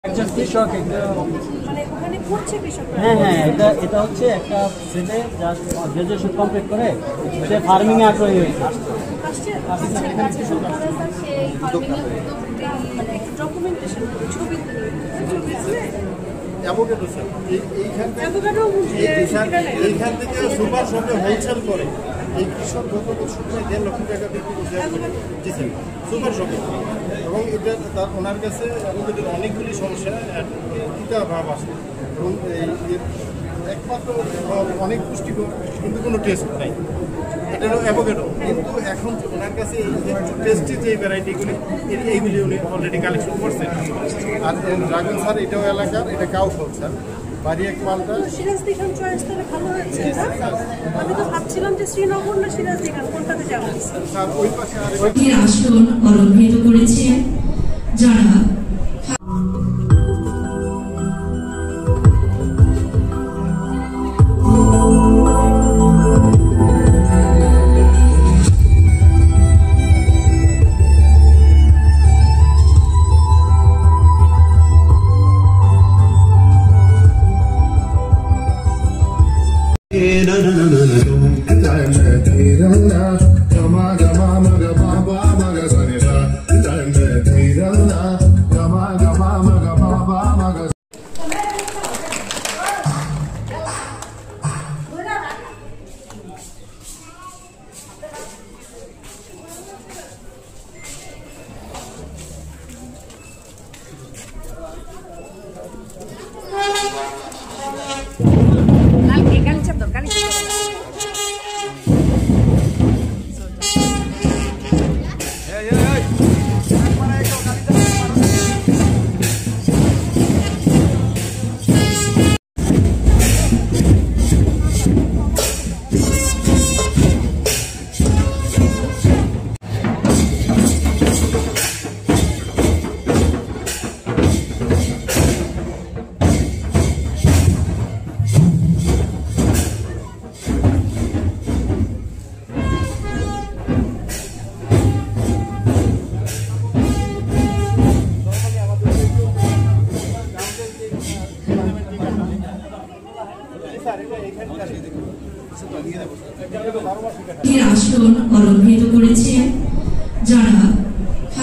একজন কৃষক মানে ওখানে করছে কৃষকরা। হ্যাঁ, এটা হচ্ছে একটা ছেলে যা গ্রাজুয়েশন কমপ্লিট করে সে ফার্মিং এ আগ্রহী হয়েছে। ডকুমেন্টেশন ছবি এইখান থেকে সুপার শপে হোলসেল করে এই কৃষক গত বছর 1.5 লক্ষ টাকা বিক্রি করছে সুপার শপে। এবং এটা তার ওনার কাছে অ্যাভোকাডোর অনেকগুলি সমস্যা তিতা ভাব আসে এবং একমাত্র অনেক পুষ্টিকর কিন্তু কোনো টেস্ট নাই। এটা হলো অ্যাভোকাডো, কিন্তু এখন ওনার কাছে এই টেস্টি যে ভ্যারাইটিগুলি এইগুলি উনি অলরেডি কালেকশন করছেন। আর ড্রাগন স্যার এটাও এলাকার, এটা কাউ ফল স্যার বাড়ি এক মালটা। সিরাজদি খান চয়েস তাহলে ভালো হয়েছে। আমি তো ভাবছিলাম যে শ্রীনগর না সিরাজদি খান কোনটাতে যাবো। স্যার ওই পাশে আসন অলঙ্কৃত করেছে যারা আসন অলঙ্কৃত করেছে যারা